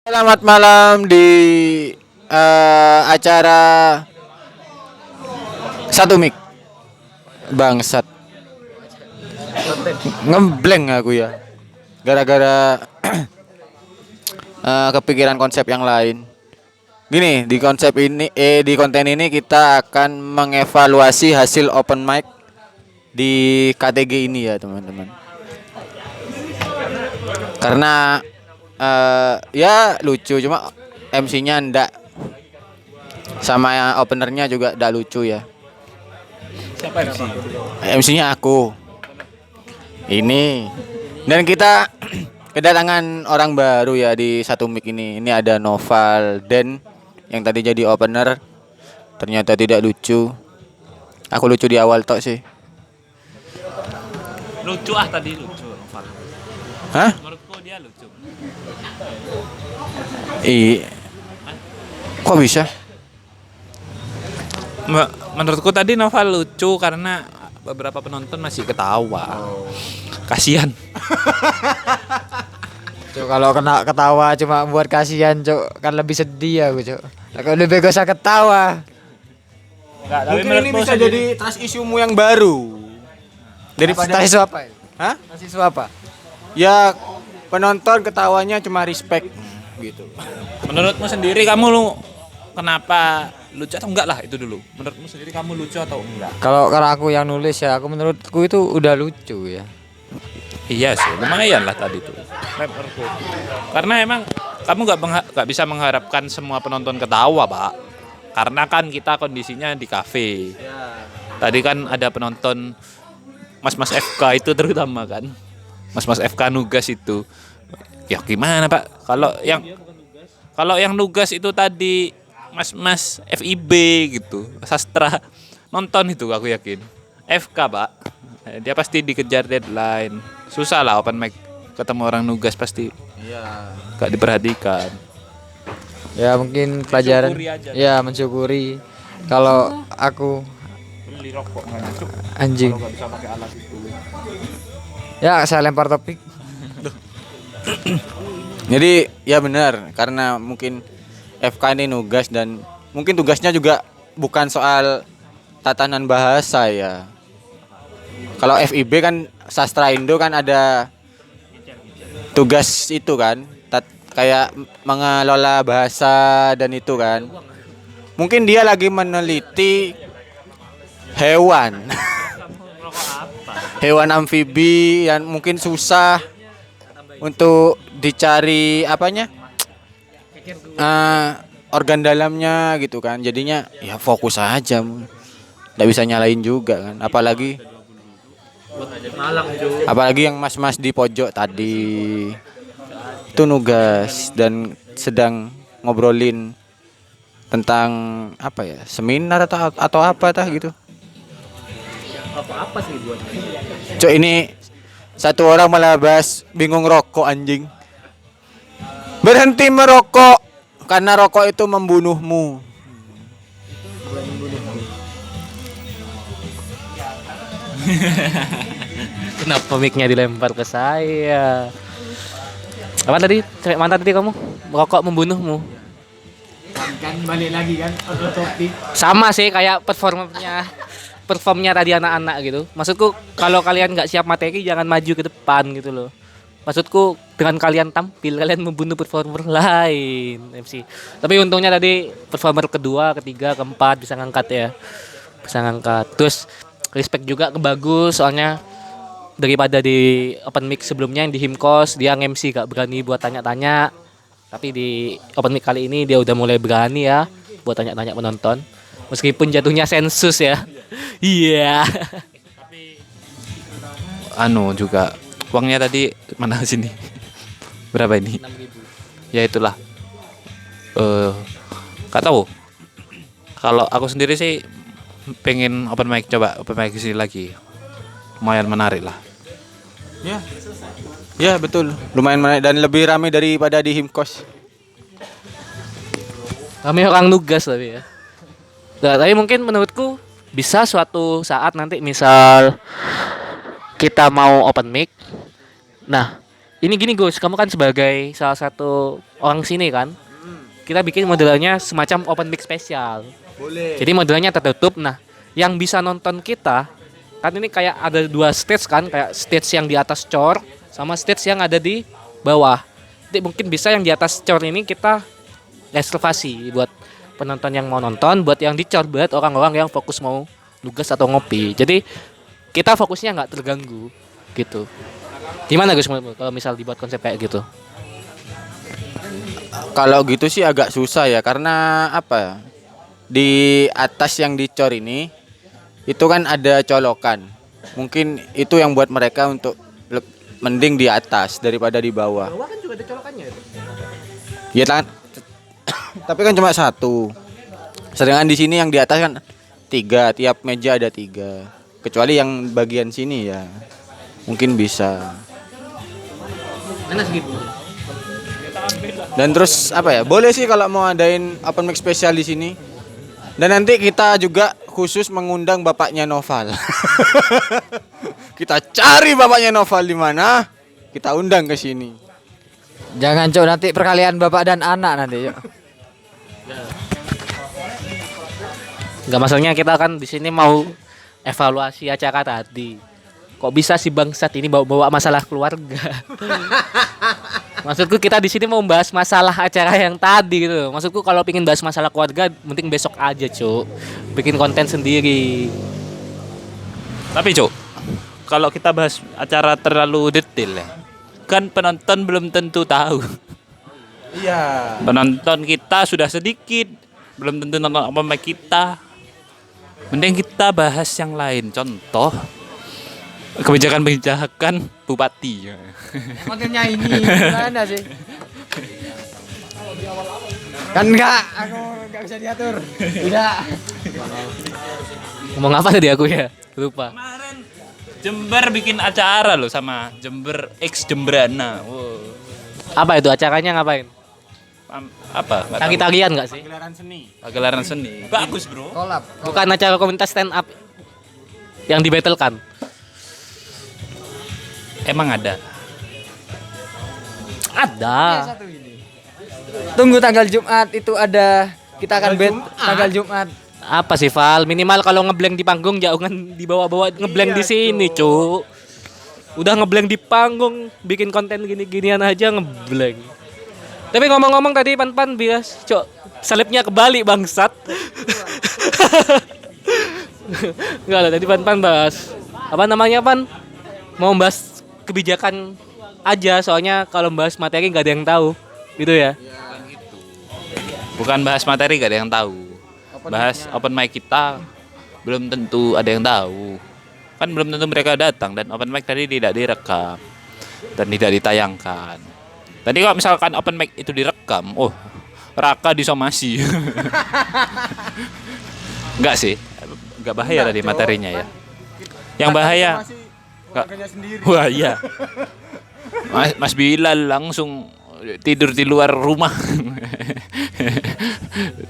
Selamat malam di acara satu mic. Bangsat. Ngeblank aku ya. Gara-gara kepikiran konsep yang lain. Gini, di konten ini kita akan mengevaluasi hasil open mic di KTG ini ya, teman-teman. Karena ya lucu, cuma MC-nya ndak, sama openernya juga ndak lucu ya. Siapa MC? MC-nya aku ini, dan kita kedatangan orang baru ya di satu mic ini. Ini ada Noval Den yang tadi jadi opener, ternyata tidak lucu. Aku lucu di awal tok sih. Lucu tadi lucu Noval. Hah? Menurutku dia lucu. Kok bisa? Menurutku tadi Noval lucu karena beberapa penonton masih ketawa. Kasihan. Cuk, kalau kena ketawa cuma buat kasihan, Cuk, kan lebih sedih aku, Cuk. Kalau lebih gak usah ketawa. Mungkin ini bisa jadi trust issue-mu yang baru. Daripada Tas isu apa? Hah? Tas isu apa? Ya penonton ketawanya cuma respect gitu. Menurutmu sendiri kamu kenapa lucu atau enggak lah itu dulu. Menurutmu sendiri kamu lucu atau enggak? Kalau aku yang nulis ya, aku menurutku itu udah lucu ya. Iya sih, lumayan lah tadi tuh. Menurutku. Karena emang kamu nggak bisa mengharapkan semua penonton ketawa, Pak. Karena kan kita kondisinya di kafe. Tadi kan ada penonton Mas-mas FK itu terutama kan. Mas-mas FK nugas itu. Ya gimana, Pak? Kalau yang nugas itu tadi Mas-mas FIB gitu, sastra, nonton itu aku yakin. FK, Pak. Dia pasti dikejar deadline. Susah lah open mic ketemu orang nugas pasti. Iya. Gak diperhatikan. Ya mungkin pelajaran. Mensyukuri aja. Ya mensyukuri. Kalau aku Beli rokok nggak nyucuk. anjing. Kalau nggak bisa pakai alat itu. Ya saya lempar topik. Jadi ya benar, karena mungkin FK ini nugas dan mungkin tugasnya juga bukan soal tatanan bahasa ya. Kalau FIB kan sastra Indo kan ada tugas itu kan, kayak mengelola bahasa dan itu kan. Mungkin dia lagi meneliti hewan. Hewan amfibi yang mungkin susah untuk dicari apanya, organ dalamnya gitu kan. Jadinya ya fokus aja, nggak bisa nyalain juga kan. Apalagi yang mas-mas di pojok tadi itu nugas dan sedang ngobrolin tentang apa ya, seminar atau apa tah gitu. Apa sih buat? Cok, ini satu orang malah bahas bingung rokok anjing. Berhenti merokok karena rokok itu membunuhmu. Kenapa mic-nya dilempar ke saya? Apa tadi? Cewek mantan tadi kamu? Merokok membunuhmu. Kan balik lagi kan topik. Sama sih kayak performnya tadi anak-anak gitu. Maksudku kalau kalian nggak siap materi jangan maju ke depan gitu loh. Maksudku dengan kalian tampil kalian membunuh performer lain MC. Tapi untungnya tadi performer kedua, ketiga, keempat bisa ngangkat ya. Bisa ngangkat. Terus respect juga ke Bagus soalnya daripada di open mic sebelumnya yang di Himkos dia nge-MC gak berani buat tanya-tanya. Tapi di open mic kali ini dia udah mulai berani ya buat tanya-tanya penonton. Meskipun jatuhnya sensus ya. Iya. Juga uangnya tadi mana sini? Berapa ini? 6.000. Ya itulah. Gak tahu. Kalau aku sendiri sih pengen open mic sini lagi. Lumayan menarik lah. Ya. Ya betul, lumayan menarik dan lebih ramai daripada di Himkos. Kami orang nugas tapi ya. Nah, tapi mungkin menurutku bisa suatu saat nanti misal kita mau open mic. Nah, ini gini Gus, kamu kan sebagai salah satu orang sini kan, kita bikin modelnya semacam open mic spesial. Boleh. Jadi modelnya tertutup. Nah, yang bisa nonton kita kan ini kayak ada dua stage kan, kayak stage yang di atas cor sama stage yang ada di bawah. Jadi mungkin bisa yang di atas cor ini kita reservasi buat penonton yang mau nonton, buat yang di cor buat orang-orang yang fokus mau nugas atau ngopi. Jadi kita fokusnya nggak terganggu gitu. Gimana Gus menurutmu kalau misal dibuat konsep kayak gitu? Kalau gitu sih agak susah ya karena apa ya? Di atas yang dicor ini itu kan ada colokan. Mungkin itu yang buat mereka untuk mending di atas daripada di bawah. Bawah kan juga ada colokannya itu. Ya kan. Tapi kan cuma satu. Sedangkan di sini yang di atas kan 3, tiap meja ada 3. Kecuali yang bagian sini ya. Mungkin bisa. Mana segitu? Dan terus apa ya? Boleh sih kalau mau adain open mic spesial di sini. Dan nanti kita juga khusus mengundang bapaknya Noval. Kita cari bapaknya Noval di mana? Kita undang ke sini. Jangan Cok, nanti perkalian bapak dan anak nanti yuk. Enggak, maksudnya kita kan di sini mau evaluasi acara tadi. Kok bisa si bangsat ini bawa masalah keluarga? Maksudku kita di sini mau bahas masalah acara yang tadi gitu. Maksudku kalau pingin bahas masalah keluarga, mending besok aja, Cuk. Bikin konten sendiri. Tapi Cuk, kalau kita bahas acara terlalu detail ya, kan penonton belum tentu tahu. Iya. Penonton kita sudah sedikit, belum tentu nonton open mic kita. Mending kita bahas yang lain. Contoh kebijakan bupati. Kontennya ini gimana sih? Kan enggak, aku enggak bisa diatur. Tidak. Ngomong apa tadi aku ya? Lupa. Kemarin Jember bikin acara loh sama Jember X Jembrana. Wow. Apa itu acaranya ngapain? Apa? Nggak tahu. Tari-tarian enggak sih? Pagelaran seni. Pagelaran seni. Bagus bro. Kolab. Bukan acara komunitas stand up yang dibattlekan. Emang ada. Ada. Satu ini. Tunggu tanggal Jumat itu ada, kita akan bet tanggal Jumat. Apa sih Val? Minimal kalau ngeblank di panggung jangan dibawa-bawa ngeblank di sini, Cuk. Udah ngeblank di panggung, bikin konten gini-ginian aja ngeblank. Tapi ngomong-ngomong tadi Pan bias, Cuk. Salibnya kebalik bangsat. Enggak lah, tadi Pan bahas apa namanya Pan? Mau bahas kebijakan aja, soalnya kalau bahas materi nggak ada yang tahu, gitu ya. Bukan bahas materi gak ada yang tahu. Bahas open mic kita belum tentu ada yang tahu. Kan belum tentu mereka datang dan open mic tadi tidak direkam dan tidak ditayangkan. Tadi kalau misalkan open mic itu direkam, oh Raka disomasi. Enggak sih. Enggak bahaya tadi materinya ya. Yang bahaya wah iya. Mas Bilal langsung tidur di luar rumah.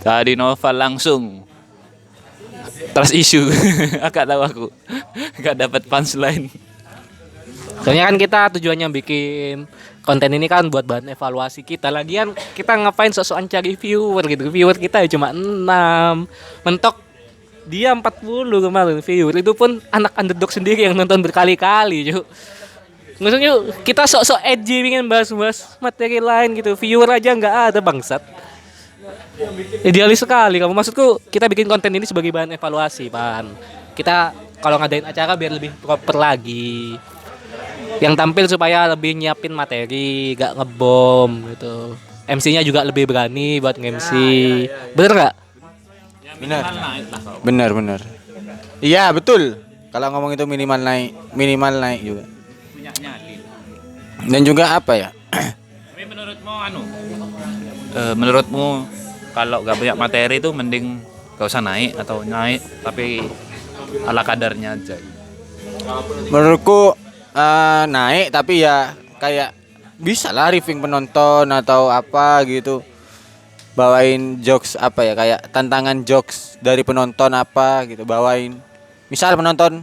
Tadi Noval langsung trust issue. Agak tahu aku. Gak dapat punchline. Soalnya kan kita tujuannya bikin konten ini kan buat bahan evaluasi kita. Lagian kita ngapain sok-sokan cari viewer gitu. Viewer kita ya cuma 6. Mentok dia 40 kemarin viewer. Itu pun anak underdog sendiri yang nonton berkali-kali, Cuk. Maksudnya kita sok-sok edgy pengen bahas-bahas materi lain gitu. Viewer aja nggak ada bangsat. Idealis sekali kamu. Maksudku kita bikin konten ini sebagai bahan evaluasi, Pan. Kita kalau ngadain acara biar lebih proper lagi. Yang tampil supaya lebih nyiapin materi, gak ngebom gitu. MC-nya juga lebih berani buat nge-MC. Bener nggak? Benar. Iya, betul. Kalau ngomong itu minimal naik juga. Dan juga apa ya? Tapi menurutmu menurutmu kalau gak banyak materi itu mending gak usah naik atau naik tapi ala kadarnya aja. Menurutku naik tapi ya kayak bisa lah riffing penonton atau apa gitu. Bawain jokes apa ya, kayak tantangan jokes dari penonton apa gitu bawain. Misal penonton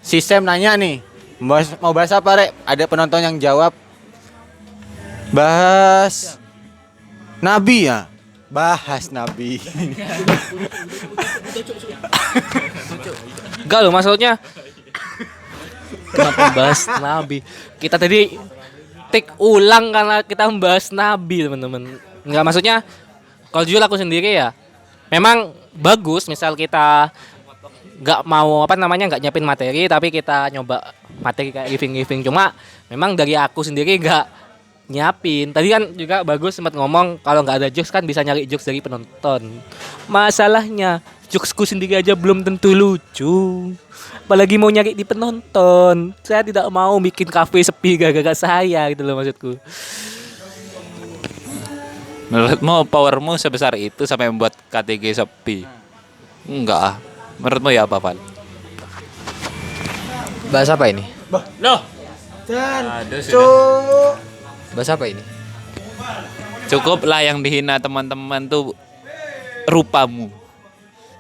si Sam nanya nih, mau bahas apa Rek? Ada penonton yang jawab Bahas Nabi ya. Bahas Nabi. Enggak loh, maksudnya kenapa bahas Nabi? Kita tadi take ulang karena kita membahas Nabi, teman-teman. Enggak, maksudnya kalau jujur aku sendiri ya, memang bagus misal kita nggak mau nggak nyiapin materi tapi kita nyoba materi kayak giving. Cuma memang dari aku sendiri nggak nyiapin. Tadi kan juga bagus sempat ngomong kalau nggak ada jokes kan bisa nyari jokes dari penonton. Masalahnya jokesku sendiri aja belum tentu lucu. Apalagi mau nyari di penonton. Saya tidak mau bikin kafe sepi gara-gara saya gitu loh maksudku. Menurutmu powermu sebesar itu sampai membuat KTG sepi? Enggak ah. Menurutmu ya apa, Val? Bahas apa ini? Loh. Aduh, sudah. Bahas apa ini? Cukup lah yang dihina teman-teman tuh rupamu.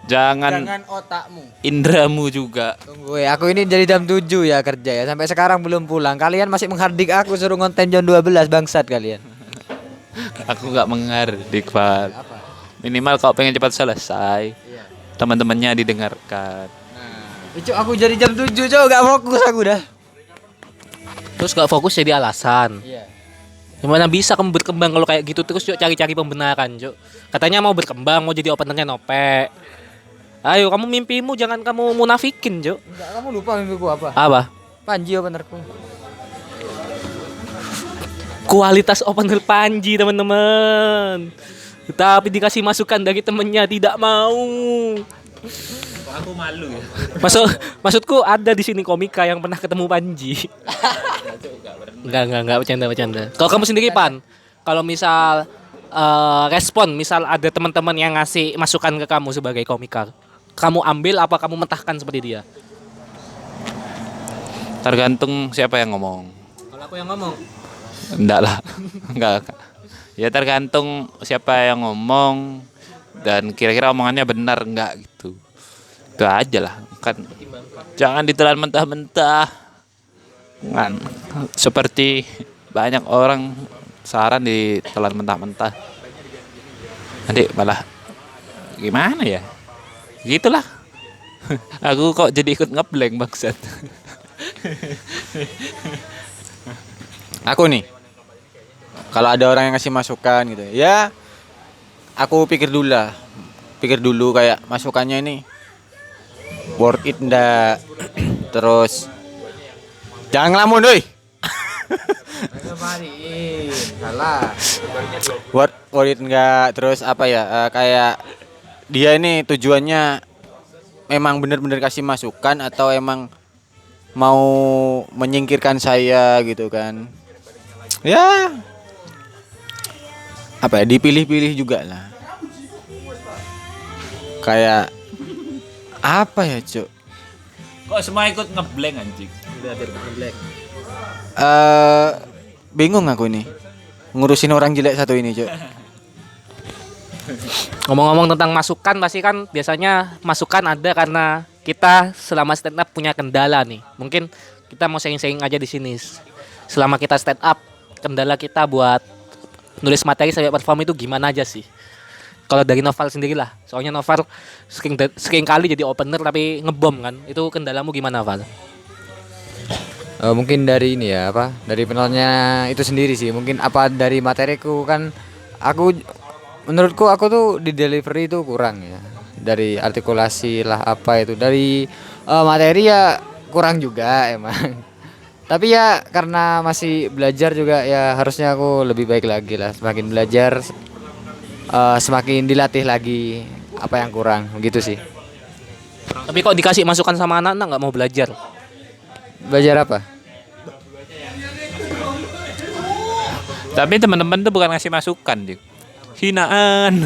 Jangan otakmu. indramu juga. Tunggu ya, aku ini dari jam 7 ya kerja ya. Sampai sekarang belum pulang. Kalian masih menghardik aku suruh ngonten jam 12, bangsat kalian. Aku nggak menghardik, Val. Minimal kau pengen cepat selesai. Teman-temannya didengarkan. Cuk, aku jadi jam 7, cuk, gak fokus aku dah. Terus gak fokus jadi alasan. Iya. Gimana bisa kamu berkembang kalau kayak gitu terus yuk cari-cari pembenaran, Cuk. Katanya mau berkembang, mau jadi openernya Nope. Ayo kamu mimpimu jangan kamu munafikin, Cuk. Enggak, kamu lupa mimpiku apa? Apa? Panji openerku. Kualitas opener Panji, teman-teman. Tapi dikasih masukan dari temennya tidak mau. Aku malu ya. Maksudku ada di sini komika yang pernah ketemu Panji. Enggak bercanda. Kalau kamu sendiri Pan, kalau misal respon, misal ada teman-teman yang ngasih masukan ke kamu sebagai komika, kamu ambil apa kamu mentahkan seperti dia? Tergantung siapa yang ngomong. Kalau aku yang ngomong, Enggak lah. Enggak. Ya tergantung siapa yang ngomong dan kira-kira omongannya benar enggak gitu. Itu aja lah. Kan jangan ditelan mentah-mentah. Kan seperti banyak orang saran ditelan mentah-mentah. Nanti malah gimana ya? Gitulah. Aku kok jadi ikut ngeblank bangsat. Aku nih. Kalau ada orang yang ngasih masukan gitu. Ya aku pikir dulu kayak masukannya ini worth it ndak. Terus jangan ngelamun doi. Salah. Worth it enggak. Terus apa ya? Kayak dia ini tujuannya memang benar-benar kasih masukan atau emang mau menyingkirkan saya gitu kan. Ya. Apa ya? Dipilih-pilih juga lah. Kayak apa ya, Cuk? Kok semua ikut ngeblank anjing? Bingung aku nih. Ngurusin orang jelek satu ini, Cuk. ngomong-ngomong tentang masukan, pasti kan biasanya masukan ada karena kita selama stand up punya kendala nih. Mungkin kita mau sharing-sharing aja di sini. Selama kita stand up, kendala kita buat nulis materi sampai perform itu gimana aja sih? Kalau dari Noval sendiri lah, soalnya Noval sering kali jadi opener tapi ngebom kan. Itu kendalamu gimana, Val? Mungkin dari ini ya apa? Dari penontonnya itu sendiri sih. Mungkin apa dari materiku kan menurutku aku tuh di delivery itu kurang ya. Dari artikulasi lah apa itu. Dari materi ya kurang juga emang. Tapi ya karena masih belajar juga ya harusnya aku lebih baik lagi lah. Semakin belajar semakin dilatih lagi apa yang kurang gitu sih. Tapi kok dikasih masukan sama anak-anak nggak mau belajar? Belajar apa? Tapi teman-teman tuh bukan ngasih masukan, Dik. Hinaan.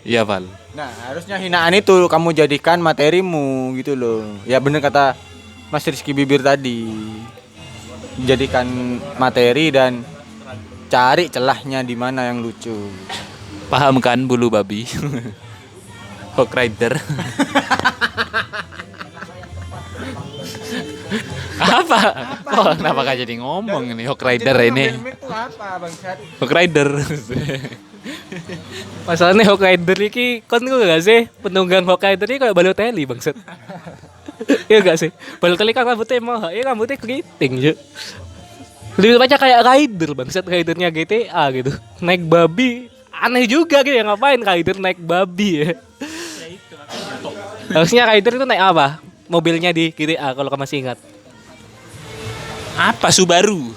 Iya, Val. Nah, harusnya hinaan itu kamu jadikan materimu gitu loh. Ya bener kata Mas Rizky Bibir tadi. Jadikan materi dan cari celahnya di mana yang lucu. Paham kan bulu babi? Hawk Rider. Apa? Kok kenapa gak jadi ngomong ini Hawk Rider ini? Hawk Rider. Masalahnya Hokkaido iki kon ku gak sih penunggang Hokkaido iki kayak Balotelli bangsat. Iya gak sih? Balotelli kan rambutnya emang rambutnya keriting ya. Lebih baca kayak rider bangsat, ridernya GTA gitu. Naik babi aneh juga gitu ya, ngapain rider naik babi ya. Harusnya rider itu naik apa? Mobilnya di GTA kalau kamu masih ingat. Apa Subaru?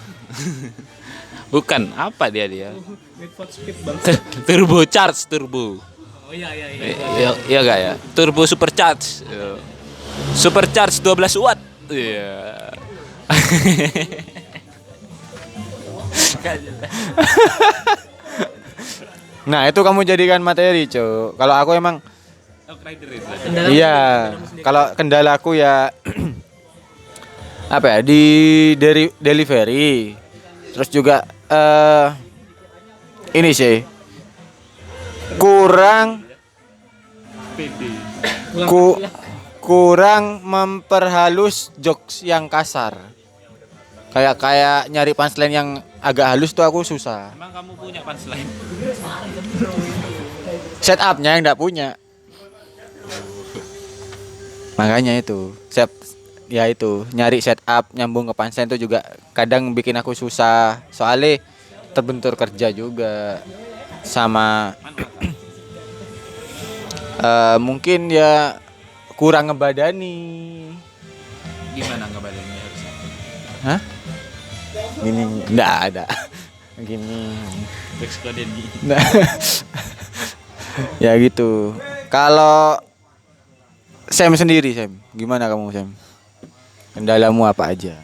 Bukan, apa dia? Turbo charge turbo. Oh iya. Iya gak ya? Turbo supercharge. Supercharge 12 watt. Iya. Nah, itu kamu jadikan materi, Cuk. Kalau aku emang iya, kalau kendalaku ya apa ya di delivery. Terus juga ini sih kurang kurang memperhalus jokes yang kasar. Kayak nyari punchline yang agak halus tuh aku susah. Emang kamu punya punchline? Setupnya yang enggak punya. Makanya itu, itu nyari setup nyambung ke punchline itu juga kadang bikin aku susah. Soalnya terbentur kerja juga sama mungkin ya kurang ngebadani. Gimana ngebadannya harusnya? Hah? Gini, enggak ada. Gini. Nah, ya gitu. Kalau Sam sendiri, Sam, gimana kamu, Sam? Kendalamu apa aja?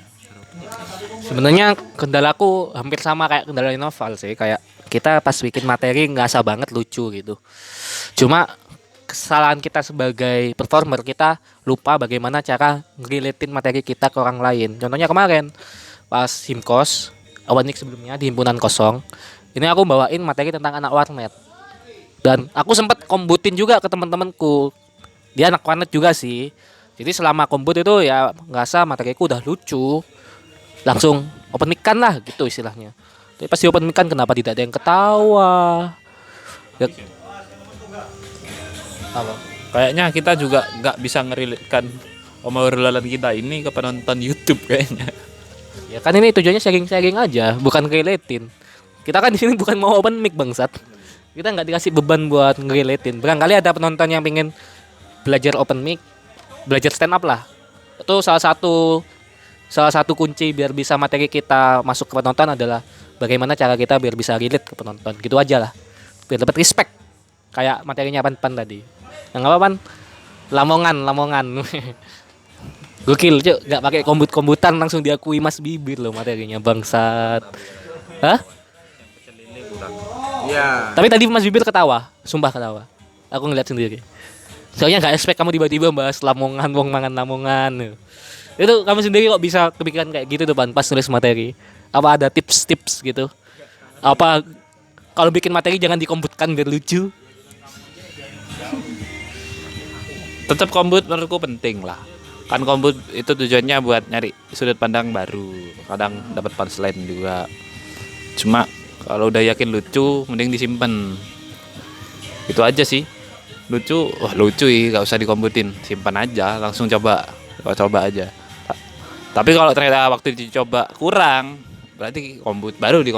Sebenarnya kendalaku hampir sama kayak kendala Noval sih, kayak kita pas bikin materi nggak banget lucu gitu. Cuma kesalahan kita sebagai performer, kita lupa bagaimana cara ngeriletin materi kita ke orang lain. Contohnya kemarin pas Himkos, Awanik sebelumnya di Himpunan Kosong, ini aku bawain materi tentang anak warnet. Dan aku sempat kombutin juga ke teman-temanku. Dia anak warnet juga sih. Jadi selama kombut itu ya ngerasa materiku udah lucu, langsung open mic kan lah gitu istilahnya. Tapi pas di open mic kan kenapa tidak ada yang ketawa? Ya, Apa? Kayaknya kita juga nggak bisa ngerilitkan obrolan kita ini ke penonton YouTube kayaknya. ya kan ini tujuannya sharing-sharing aja, bukan ngeliatin. Kita kan di sini bukan mau open mic bangsat. Kita nggak dikasih beban buat ngeliatin. Barangkali ada penonton yang pengen belajar open mic, belajar stand up lah. Itu salah satu kunci biar bisa materi kita masuk ke penonton adalah bagaimana cara kita biar bisa relate ke penonton. Gitu aja lah. Biar dapat respect. Kayak materinya Pan tadi. Yang apa Pan? Lamongan. Gokil, Cuk. Enggak pakai kombut-kombutan langsung diakui Mas Bibir loh materinya bangsat. Hah? Iya. Tapi tadi Mas Bibir ketawa, sumpah ketawa. Aku ngeliat sendiri. Soalnya gak expect kamu tiba-tiba bahas Lamongan, wong mangan Lamongan. Itu kamu sendiri kok bisa kepikiran kayak gitu tuh Pan pas nulis materi? Apa ada tips-tips gitu? Apa kalau bikin materi jangan dikombutkan biar lucu? Tetap kombut menurutku penting lah. Kan kombut itu tujuannya buat nyari sudut pandang baru. Kadang dapat punchline juga. Cuma kalau udah yakin lucu, mending disimpan. Itu aja sih. Lucu, wah lucu ya, gak usah dikombutin, simpan aja, langsung coba aja. Tapi kalau ternyata waktu dicoba kurang, berarti kombut baru di